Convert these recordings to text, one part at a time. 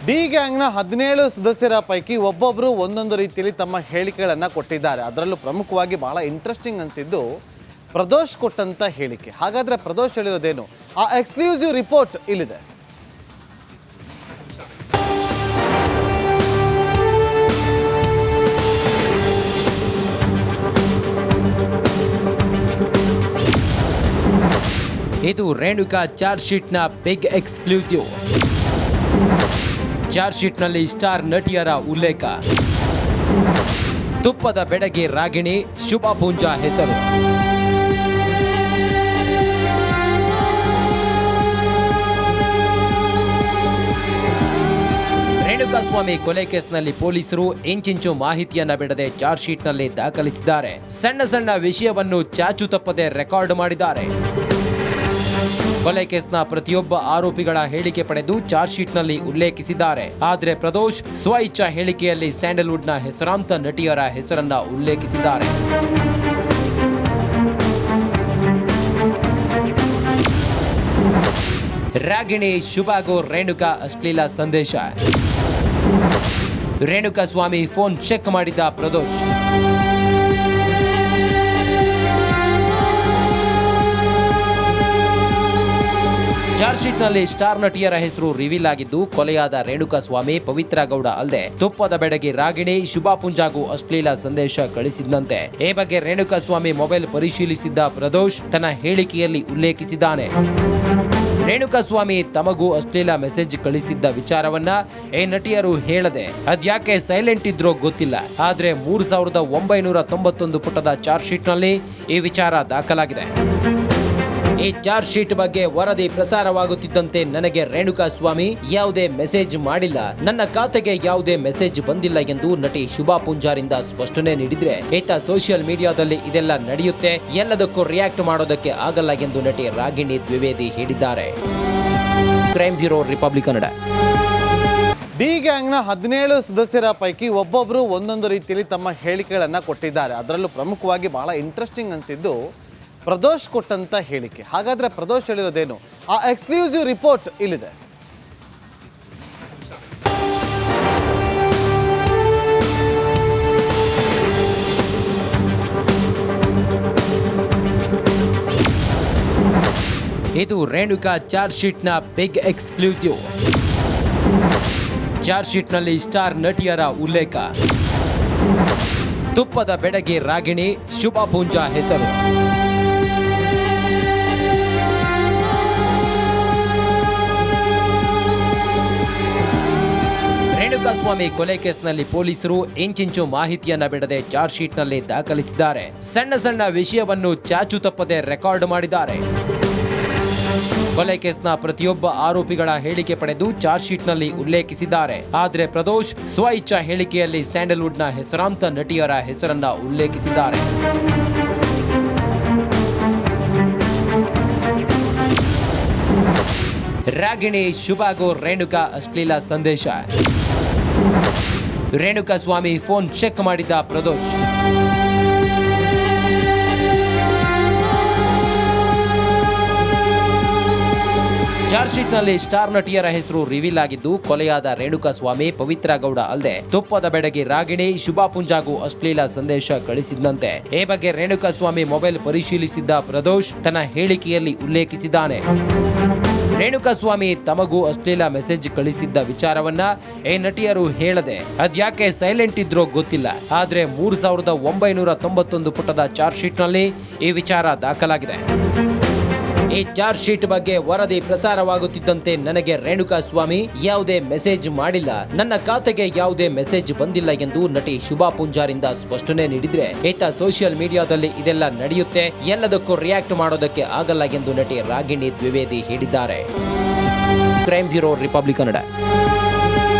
D ಗ್ಯಾಂಗ್ನ 17 ಸದಸ್ಯರ ಪೈಕಿ ಒಬ್ಬೊಬ್ಬರು ಒಂದೊಂದು ರೀತಿಯಲ್ಲಿ ತಮ್ಮ ಹೇಳಿಕೆಗಳನ್ನು ಕೊಟ್ಟಿದ್ದಾರೆ. ಅದರಲ್ಲೂ ಪ್ರಮುಖವಾಗಿ ಬಹಳ ಇಂಟ್ರೆಸ್ಟಿಂಗ್ ಅನಿಸಿದ್ದು ಪ್ರದೋಷ್ ಕೊಟ್ಟಂತ ಹೇಳಿಕೆ. ಹಾಗಾದ್ರೆ ಪ್ರದೋಷ್ ಹೇಳಿರೋದೇನು? ಆ ಎಕ್ಸ್ಕ್ಲೂಸಿವ್ ರಿಪೋರ್ಟ್ ಇಲ್ಲಿದೆ. ಇದು ರೇಣುಕಾ ಚಾರ್ಜ್ ಶೀಟ್ನ ಬಿಗ್ ಎಕ್ಸ್ಕ್ಲೂಸಿವ್. ಚಾರ್ಜ್ ಶೀಟ್ನಲ್ಲಿ ಸ್ಟಾರ್ ನಟಿಯರ ಉಲ್ಲೇಖ. ತುಪ್ಪದ ಬೆಡಗಿ ರಾಗಿಣಿ, ಶುಭಾ ಪೂಂಜಾ ಹೆಸರು. ರೇಣುಕಾಸ್ವಾಮಿ ಕೊಲೆ ಕೇಸ್ನಲ್ಲಿ ಪೊಲೀಸರು ಇಂಚಿಂಚು ಮಾಹಿತಿಯನ್ನ ಬಿಡದೆ ಚಾರ್ಜ್ ಶೀಟ್ನಲ್ಲಿ ದಾಖಲಿಸಿದ್ದಾರೆ. ಸಣ್ಣ ಸಣ್ಣ ವಿಷಯವನ್ನು ಚಾಚು ತಪ್ಪದೆ ರೆಕಾರ್ಡ್ ಮಾಡಿದ್ದಾರೆ. ಕೊಲೆ ಕೇಸ್ನ ಪ್ರತಿಯೊಬ್ಬ ಆರೋಪಿಗಳ ಹೇಳಿಕೆ ಪಡೆದು ಚಾರ್ಜ್ ಶೀಟ್ನಲ್ಲಿ ಉಲ್ಲೇಖಿಸಿದ್ದಾರೆ. ಆದರೆ ಪ್ರದೋಷ್ ಸ್ವಇಚ್ಛಾ ಹೇಳಿಕೆಯಲ್ಲಿ ಸ್ಯಾಂಡಲ್ವುಡ್ನ ಹೆಸರಾಂತ ನಟಿಯರ ಹೆಸರನ್ನ ಉಲ್ಲೇಖಿಸಿದ್ದಾರೆ. ರಾಗಿಣಿ, ಶುಭಾಗೂ ರೇಣುಕಾ ಅಶ್ಲೀಲ ಸಂದೇಶ. ರೇಣುಕಾಸ್ವಾಮಿ ಫೋನ್ ಚೆಕ್ ಮಾಡಿದ ಪ್ರದೋಷ್. ಚಾರ್ಜ್ ಶೀಟ್ನಲ್ಲಿ ಸ್ಟಾರ್ ನಟಿಯರ ಹೆಸರು ರಿವೀಲ್ ಆಗಿದ್ದು, ಕೊಲೆಯಾದ ರೇಣುಕಾಸ್ವಾಮಿ, ಪವಿತ್ರ ಗೌಡ ಅಲ್ಲದೆ ತುಪ್ಪದ ಬೆಡಗಿ ರಾಗಿಣಿ, ಶುಭಾ ಪೂಂಜಾಗೂ ಅಶ್ಲೀಲ ಸಂದೇಶ ಕಳಿಸಿದಂತೆ. ಈ ಬಗ್ಗೆ ರೇಣುಕಾಸ್ವಾಮಿ ಮೊಬೈಲ್ ಪರಿಶೀಲಿಸಿದ್ದ ಪ್ರದೋಷ್ ತನ್ನ ಹೇಳಿಕೆಯಲ್ಲಿ ಉಲ್ಲೇಖಿಸಿದ್ದಾನೆ. ರೇಣುಕಾಸ್ವಾಮಿ ತಮಗೂ ಅಶ್ಲೀಲ ಮೆಸೇಜ್ ಕಳಿಸಿದ್ದ ವಿಚಾರವನ್ನ ಈ ನಟಿಯರು ಹೇಳದೆ ಅದ್ಯಾಕೆ ಸೈಲೆಂಟ್ ಇದ್ರೋ ಗೊತ್ತಿಲ್ಲ. ಆದ್ರೆ 3991 ಪುಟದ ಚಾರ್ಜ್ ಶೀಟ್ನಲ್ಲಿ ಈ ವಿಚಾರ ದಾಖಲಾಗಿದೆ. ಈ ಚಾರ್ಜ್ ಶೀಟ್ ಬಗ್ಗೆ ವರದಿ ಪ್ರಸಾರವಾಗುತ್ತಿದ್ದಂತೆ ನನಗೆ ರೇಣುಕಾಸ್ವಾಮಿ ಯಾವುದೇ ಮೆಸೇಜ್ ಮಾಡಿಲ್ಲ, ನನ್ನ ಖಾತೆಗೆ ಯಾವುದೇ ಮೆಸೇಜ್ ಬಂದಿಲ್ಲ ಎಂದು ನಟಿ ಶುಭಾ ಪೂಂಜಾರಿಂದ ಸ್ಪಷ್ಟನೆ ನೀಡಿದ್ರೆ, ಈತ ಸೋಷಿಯಲ್ ಮೀಡಿಯಾದಲ್ಲಿ ಇದೆಲ್ಲ ನಡೆಯುತ್ತೆ, ಎಲ್ಲದಕ್ಕೂ ರಿಯಾಕ್ಟ್ ಮಾಡೋದಕ್ಕೆ ಆಗಲ್ಲ ಎಂದು ನಟಿ ರಾಗಿಣಿ ದ್ವಿವೇದಿ ಹೇಳಿದ್ದಾರೆ. Crime bureau, Republic Kannada. D ಗ್ಯಾಂಗ್ನ 17 ಸದಸ್ಯರ ಪೈಕಿ ಒಬ್ಬೊಬ್ಬರು ಒಂದೊಂದು ರೀತಿಯಲ್ಲಿ ತಮ್ಮ ಹೇಳಿಕೆಗಳನ್ನು ಕೊಟ್ಟಿದ್ದಾರೆ. ಅದರಲ್ಲೂ ಪ್ರಮುಖವಾಗಿ ಬಹಳ ಇಂಟ್ರೆಸ್ಟಿಂಗ್ ಅನಿಸಿದ್ದು ಪ್ರದೋಷ್ ಕೊಟ್ಟಂತ ಹೇಳಿಕೆ. ಹಾಗಾದ್ರೆ ಪ್ರದೋಷ್ ಹೇಳಿರೋದೇನು? ಆ ಎಕ್ಸ್ಕ್ಲೂಸಿವ್ ರಿಪೋರ್ಟ್ ಇಲ್ಲಿದೆ. ಇದು ರೇಣುಕಾ ಚಾರ್ಜ್ ಶೀಟ್ನ ಬಿಗ್ ಎಕ್ಸ್ಕ್ಲೂಸಿವ್. ಚಾರ್ಜ್ ಶೀಟ್ನಲ್ಲಿ ಸ್ಟಾರ್ ನಟಿಯರ ಉಲ್ಲೇಖ. ತುಪ್ಪದ ಬೆಡಗಿ ರಾಗಿಣಿ, ಶುಭಾ ಪೂಂಜಾ ಹೆಸರು. ರೇಣುಕಾಸ್ವಾಮಿ ಕೊಲೆ ಕೇಸ್ನಲ್ಲಿ ಪೊಲೀಸರು ಇಂಚಿಂಚು ಮಾಹಿತಿಯನ್ನ ಬಿಡದೆ ಚಾರ್ಜ್ ಶೀಟ್ನಲ್ಲಿ ದಾಖಲಿಸಿದ್ದಾರೆ. ಸಣ್ಣ ಸಣ್ಣ ವಿಷಯವನ್ನು ಚಾಚು ತಪ್ಪದೆ ರೆಕಾರ್ಡ್ ಮಾಡಿದ್ದಾರೆ. ಕೊಲೆ ಕೇಸ್ನ ಪ್ರತಿಯೊಬ್ಬ ಆರೋಪಿಗಳ ಹೇಳಿಕೆ ಪಡೆದು ಚಾರ್ಜ್ ಶೀಟ್ನಲ್ಲಿ ಉಲ್ಲೇಖಿಸಿದ್ದಾರೆ. ಆದರೆ ಪ್ರದೋಷ್ ಸ್ವಇಚ್ಛಾ ಹೇಳಿಕೆಯಲ್ಲಿ ಸ್ಯಾಂಡಲ್ವುಡ್ನ ಹೆಸರಾಂತ ನಟಿಯರ ಹೆಸರನ್ನ ಉಲ್ಲೇಖಿಸಿದ್ದಾರೆ. ರಾಗಿಣಿ, ಶುಭಾಗೂ ರೇಣುಕಾ ಅಶ್ಲೀಲ ಸಂದೇಶ. ರೇಣುಕಾಸ್ವಾಮಿ ಫೋನ್ ಚೆಕ್ ಮಾಡಿದ ಪ್ರದೋಷ್. ಚಾರ್ಜ್ ಶೀಟ್ನಲ್ಲಿ ಸ್ಟಾರ್ ನಟಿಯರ ಹೆಸರು ರಿವೀಲ್ ಆಗಿದ್ದು, ಕೊಲೆಯಾದ ರೇಣುಕಾಸ್ವಾಮಿ, ಪವಿತ್ರ ಗೌಡ ಅಲ್ಲದೆ ತುಪ್ಪದ ಬೆಡಗಿ ರಾಗಿಣಿ, ಶುಭಾ ಪೂಂಜಾಗೂ ಅಶ್ಲೀಲ ಸಂದೇಶ ಕಳಿಸಿದಂತೆ. ಈ ಬಗ್ಗೆ ರೇಣುಕಾಸ್ವಾಮಿ ಮೊಬೈಲ್ ಪರಿಶೀಲಿಸಿದ್ದ ಪ್ರದೋಷ್ ತನ್ನ ಹೇಳಿಕೆಯಲ್ಲಿ ಉಲ್ಲೇಖಿಸಿದ್ದಾನೆ. ರೇಣುಕಾಸ್ವಾಮಿ ತಮಗೂ ಅಶ್ಲೀಲ ಮೆಸೇಜ್ ಕಳಿಸಿದ್ದ ವಿಚಾರವನ್ನ ಈ ನಟಿಯರು ಹೇಳದೆ ಅದ್ಯಾಕೆ ಸೈಲೆಂಟ್ ಇದ್ರೋ ಗೊತ್ತಿಲ್ಲ. ಆದ್ರೆ 3991 ಪುಟದ ಚಾರ್ಜ್ ಶೀಟ್ನಲ್ಲಿ ಈ ವಿಚಾರ ದಾಖಲಾಗಿದೆ. ಈ ಚಾರ್ಜ್ ಶೀಟ್ ಬಗ್ಗೆ ವರದಿ ಪ್ರಸಾರವಾಗುತ್ತಿದ್ದಂತೆ ನನಗೆ ರೇಣುಕಾಸ್ವಾಮಿ ಯಾವುದೇ ಮೆಸೇಜ್ ಮಾಡಿಲ್ಲ, ನನ್ನ ಖಾತೆಗೆ ಯಾವುದೇ ಮೆಸೇಜ್ ಬಂದಿಲ್ಲ ಎಂದು ನಟಿ ಶುಭಾ ಪೂಂಜಾರಿಂದ ಸ್ಪಷ್ಟನೆ ನೀಡಿದ್ರೆ, ಈತ ಸೋಷಿಯಲ್ ಮೀಡಿಯಾದಲ್ಲಿ ಇದೆಲ್ಲ ನಡೆಯುತ್ತೆ, ಎಲ್ಲದಕ್ಕೂ ರಿಯಾಕ್ಟ್ ಮಾಡೋದಕ್ಕೆ ಆಗಲ್ಲ ಎಂದು ನಟಿ ರಾಗಿಣಿ ದ್ವಿವೇದಿ ಹೇಳಿದ್ದಾರೆ. Crime bureau, Republic Kannada.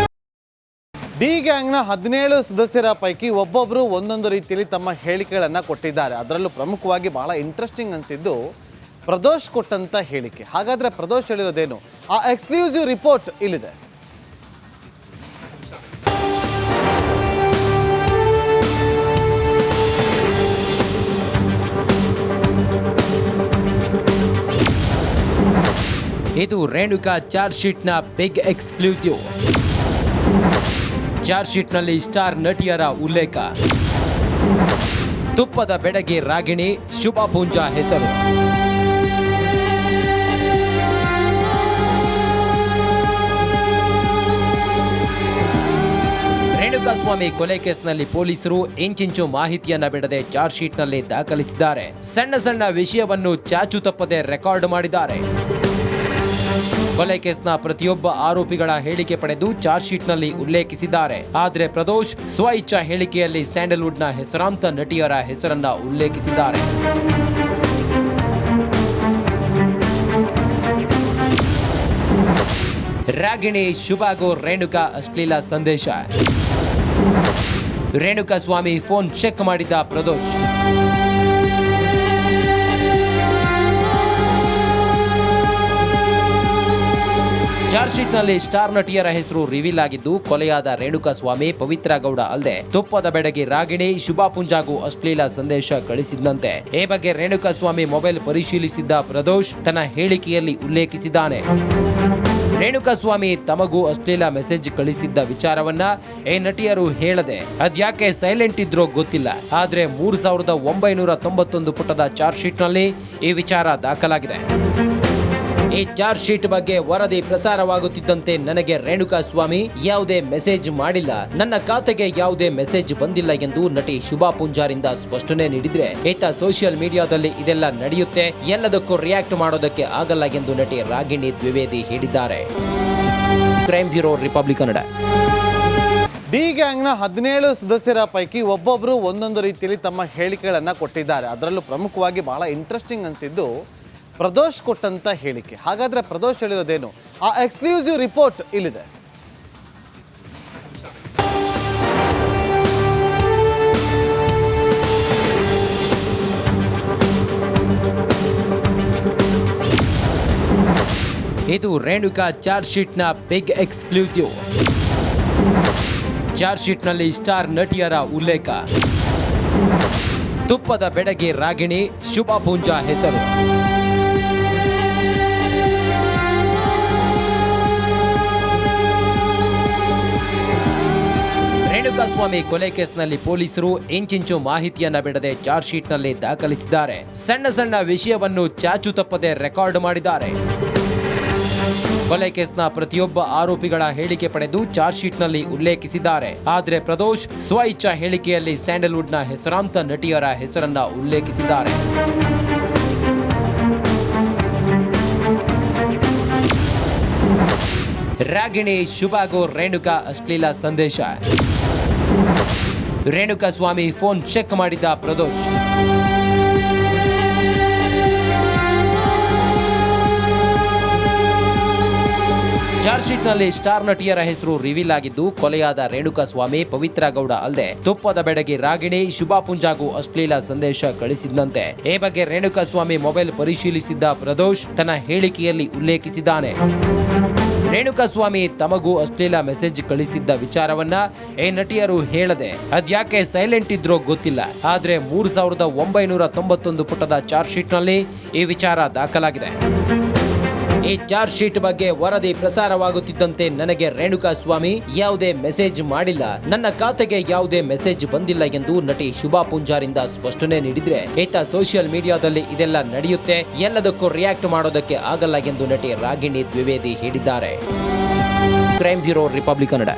D ಗ್ಯಾಂಗ್ನ 17 ಸದಸ್ಯರ ಪೈಕಿ ಒಬ್ಬೊಬ್ಬರು ಒಂದೊಂದು ರೀತಿಯಲ್ಲಿ ತಮ್ಮ ಹೇಳಿಕೆಗಳನ್ನು ಕೊಟ್ಟಿದ್ದಾರೆ. ಅದರಲ್ಲೂ ಪ್ರಮುಖವಾಗಿ ಬಹಳ ಇಂಟ್ರೆಸ್ಟಿಂಗ್ ಅನಿಸಿದ್ದು ಪ್ರದೋಷ್ ಕೊಟ್ಟಂತ ಹೇಳಿಕೆ. ಹಾಗಾದ್ರೆ ಪ್ರದೋಷ್ ಹೇಳಿರೋದೇನು? ಆ ಎಕ್ಸ್ಕ್ಲೂಸಿವ್ ರಿಪೋರ್ಟ್ ಇಲ್ಲಿದೆ. ಇದು ರೇಣುಕಾ ಚಾರ್ಜ್ ಶೀಟ್ನ ಬಿಗ್ ಎಕ್ಸ್ಕ್ಲೂಸಿವ್. ಚಾರ್ಜ್ ಶೀಟ್ನಲ್ಲಿ ಸ್ಟಾರ್ ನಟಿಯರ ಉಲ್ಲೇಖ. ತುಪ್ಪದ ಬೆಡಗಿ ರಾಗಿಣಿ, ಶುಭಾ ಪೂಂಜಾ ಹೆಸರು. ರೇಣುಕಾಸ್ವಾಮಿ ಕೊಲೆ ಕೇಸ್ನಲ್ಲಿ ಪೊಲೀಸರು ಇಂಚಿಂಚು ಮಾಹಿತಿಯನ್ನ ಬಿಡದೆ ಚಾರ್ಜ್ ಶೀಟ್ನಲ್ಲಿ ದಾಖಲಿಸಿದ್ದಾರೆ. ಸಣ್ಣ ಸಣ್ಣ ವಿಷಯವನ್ನು ಚಾಚು ತಪ್ಪದೆ ರೆಕಾರ್ಡ್ ಮಾಡಿದ್ದಾರೆ. ಕೊಲೆ ಕೇಸ್ನ ಪ್ರತಿಯೊಬ್ಬ ಆರೋಪಿಗಳ ಹೇಳಿಕೆ ಪಡೆದು ಚಾರ್ಜ್ ಶೀಟ್ನಲ್ಲಿ ಉಲ್ಲೇಖಿಸಿದ್ದಾರೆ. ಆದರೆ ಪ್ರದೋಷ್ ಸ್ವ ಇಚ್ಛಾ ಹೇಳಿಕೆಯಲ್ಲಿ ಸ್ಯಾಂಡಲ್ವುಡ್ನ ಹೆಸರಾಂತ ನಟಿಯರ ಹೆಸರನ್ನ ಉಲ್ಲೇಖಿಸಿದ್ದಾರೆ. ರಾಗಿಣಿ, ಶುಭಾಗೂ ರೇಣುಕಾ ಅಶ್ಲೀಲ ಸಂದೇಶ. ರೇಣುಕಾಸ್ವಾಮಿ ಫೋನ್ ಚೆಕ್ ಮಾಡಿದ ಪ್ರದೋಷ್. ಚಾರ್ಜ್ ಶೀಟ್ನಲ್ಲಿ ಸ್ಟಾರ್ ನಟಿಯರ ಹೆಸರು ರಿವೀಲ್ ಆಗಿದ್ದು, ಕೊಲೆಯಾದ ರೇಣುಕಾಸ್ವಾಮಿ, ಪವಿತ್ರ ಗೌಡ ಅಲ್ಲದೆ ತುಪ್ಪದ ಬೆಡಗಿ ರಾಗಿಣಿ, ಶುಭಾ ಪೂಂಜಾಗೂ ಅಶ್ಲೀಲ ಸಂದೇಶ ಕಳಿಸಿದಂತೆ. ಈ ಬಗ್ಗೆ ರೇಣುಕಾಸ್ವಾಮಿ ಮೊಬೈಲ್ ಪರಿಶೀಲಿಸಿದ್ದ ಪ್ರದೋಷ್ ತನ್ನ ಹೇಳಿಕೆಯಲ್ಲಿ ಉಲ್ಲೇಖಿಸಿದ್ದಾನೆ. ರೇಣುಕಾಸ್ವಾಮಿ ತಮಗೂ ಅಶ್ಲೀಲ ಮೆಸೇಜ್ ಕಳಿಸಿದ್ದ ವಿಚಾರವನ್ನ ಈ ನಟಿಯರು ಹೇಳದೆ ಅದ್ಯಾಕೆ ಸೈಲೆಂಟ್ ಇದ್ರೋ ಗೊತ್ತಿಲ್ಲ. ಆದ್ರೆ 3991 ಪುಟದ ಚಾರ್ಜ್ ಶೀಟ್ನಲ್ಲಿ ಈ ವಿಚಾರ ದಾಖಲಾಗಿದೆ. ಈ ಚಾರ್ಜ್ ಶೀಟ್ ಬಗ್ಗೆ ವರದಿ ಪ್ರಸಾರವಾಗುತ್ತಿದ್ದಂತೆ ನನಗೆ ರೇಣುಕಾಸ್ವಾಮಿ ಯಾವುದೇ ಮೆಸೇಜ್ ಮಾಡಿಲ್ಲ, ನನ್ನ ಖಾತೆಗೆ ಯಾವುದೇ ಮೆಸೇಜ್ ಬಂದಿಲ್ಲ ಎಂದು ನಟಿ ಶುಭಾ ಪೂಂಜಾರಿಂದ ಸ್ಪಷ್ಟನೆ ನೀಡಿದ್ರೆ, ಈತ ಸೋಷಿಯಲ್ ಮೀಡಿಯಾದಲ್ಲಿ ಇದೆಲ್ಲ ನಡೆಯುತ್ತೆ, ಎಲ್ಲದಕ್ಕೂ ರಿಯಾಕ್ಟ್ ಮಾಡೋದಕ್ಕೆ ಆಗಲ್ಲ ಎಂದು ನಟಿ ರಾಗಿಣಿ ದ್ವಿವೇದಿ ಹೇಳಿದ್ದಾರೆ. Crime bureau, Republic Kannada. D ಗ್ಯಾಂಗ್ನ 17 ಸದಸ್ಯರ ಪೈಕಿ ಒಬ್ಬೊಬ್ಬರು ಒಂದೊಂದು ರೀತಿಯಲ್ಲಿ ತಮ್ಮ ಹೇಳಿಕೆಗಳನ್ನು ಕೊಟ್ಟಿದ್ದಾರೆ. ಅದರಲ್ಲೂ ಪ್ರಮುಖವಾಗಿ ಬಹಳ ಇಂಟ್ರೆಸ್ಟಿಂಗ್ ಅನಿಸಿದ್ದು ಪ್ರದೋಷ್ ಕೊಟ್ಟಂತ ಹೇಳಿಕೆ. ಹಾಗಾದ್ರೆ ಪ್ರದೋಷ್ ಹೇಳಿರೋದೇನು? ಆ ಎಕ್ಸ್ಕ್ಲೂಸಿವ್ ರಿಪೋರ್ಟ್ ಇಲ್ಲಿದೆ. ಇದು ರೇಣುಕಾ ಚಾರ್ಜ್ ಶೀಟ್ನ ಬಿಗ್ ಎಕ್ಸ್ಕ್ಲೂಸಿವ್. ಚಾರ್ಜ್ ಶೀಟ್ನಲ್ಲಿ ಸ್ಟಾರ್ ನಟಿಯರ ಉಲ್ಲೇಖ. ತುಪ್ಪದ ಬೆಡಗಿ ರಾಗಿಣಿ, ಶುಭಾ ಪೂಂಜಾ ಹೆಸರು. ರೇಣುಕಾಸ್ವಾಮಿ ಕೊಲೆ ಕೇಸ್ನಲ್ಲಿ ಪೊಲೀಸರು ಇಂಚಿಂಚು ಮಾಹಿತಿಯನ್ನ ಬಿಡದೆ ಚಾರ್ಜ್ ಶೀಟ್ನಲ್ಲಿ ದಾಖಲಿಸಿದ್ದಾರೆ. ಸಣ್ಣ ಸಣ್ಣ ವಿಷಯವನ್ನು ಚಾಚು ತಪ್ಪದೆ ರೆಕಾರ್ಡ್ ಮಾಡಿದ್ದಾರೆ. ಕೊಲೆ ಕೇಸ್ನ ಪ್ರತಿಯೊಬ್ಬ ಆರೋಪಿಗಳ ಹೇಳಿಕೆ ಪಡೆದು ಚಾರ್ಜ್ ಶೀಟ್ನಲ್ಲಿ ಉಲ್ಲೇಖಿಸಿದ್ದಾರೆ. ಆದರೆ ಪ್ರದೋಷ್ ಸ್ವ ಇಚ್ಛಾ ಹೇಳಿಕೆಯಲ್ಲಿ ಸ್ಯಾಂಡಲ್ವುಡ್ನ ಹೆಸರಾಂತ ನಟಿಯರ ಹೆಸರನ್ನ ಉಲ್ಲೇಖಿಸಿದ್ದಾರೆ. ರಾಗಿಣಿ, ಶುಭಾಗೂ ರೇಣುಕಾ ಅಶ್ಲೀಲ ಸಂದೇಶ. ರೇಣುಕಾಸ್ವಾಮಿ ಫೋನ್ ಚೆಕ್ ಮಾಡಿದ ಪ್ರದೋಷ್. ಚಾರ್ಜ್ ಶೀಟ್ನಲ್ಲಿ ಸ್ಟಾರ್ ನಟಿಯರ ಹೆಸರು ರಿವೀಲ್ ಆಗಿದ್ದು, ಕೊಲೆಯಾದ ರೇಣುಕಾಸ್ವಾಮಿ, ಪವಿತ್ರ ಗೌಡ ಅಲ್ಲದೆ ತುಪ್ಪದ ಬೆಡಗಿ ರಾಗಿಣಿ, ಶುಭಾ ಪೂಂಜಾಗೂ ಅಶ್ಲೀಲ ಸಂದೇಶ ಕಳಿಸಿದಂತೆ. ಈ ಬಗ್ಗೆ ರೇಣುಕಾಸ್ವಾಮಿ ಮೊಬೈಲ್ ಪರಿಶೀಲಿಸಿದ್ದ ಪ್ರದೋಷ್ ತನ್ನ ಹೇಳಿಕೆಯಲ್ಲಿ ಉಲ್ಲೇಖಿಸಿದ್ದಾನೆ. ರೇಣುಕಾಸ್ವಾಮಿ ತಮಗೂ ಅಶ್ಲೀಲ ಮೆಸೇಜ್ ಕಳಿಸಿದ್ದ ವಿಚಾರವನ್ನ ಈ ನಟಿಯರು ಹೇಳದೆ ಅದ್ಯಾಕೆ ಸೈಲೆಂಟ್ ಇದ್ರೋ ಗೊತ್ತಿಲ್ಲ. ಆದ್ರೆ 3991 ಪುಟದ ಚಾರ್ಜ್ ಶೀಟ್ನಲ್ಲಿ ಈ ವಿಚಾರ ದಾಖಲಾಗಿದೆ. ಈ ಚಾರ್ಜ್ ಶೀಟ್ ಬಗ್ಗೆ ವರದಿ ಪ್ರಸಾರವಾಗುತ್ತಿದ್ದಂತೆ ನನಗೆ ರೇಣುಕಾಸ್ವಾಮಿ ಯಾವುದೇ ಮೆಸೇಜ್ ಮಾಡಿಲ್ಲ, ನನ್ನ ಖಾತೆಗೆ ಯಾವುದೇ ಮೆಸೇಜ್ ಬಂದಿಲ್ಲ ಎಂದು ನಟಿ ಶುಭಾ ಪೂಂಜಾರಿಂದ ಸ್ಪಷ್ಟನೆ ನೀಡಿದ್ರೆ, ಈತ ಸೋಷಿಯಲ್ ಮೀಡಿಯಾದಲ್ಲಿ ಇದೆಲ್ಲ ನಡೆಯುತ್ತೆ, ಎಲ್ಲದಕ್ಕೂ ರಿಯಾಕ್ಟ್ ಮಾಡೋದಕ್ಕೆ ಆಗಲ್ಲ ಎಂದು ನಟಿ ರಾಗಿಣಿ ದ್ವಿವೇದಿ ಹೇಳಿದ್ದಾರೆ. Crime bureau, Republic Kannada.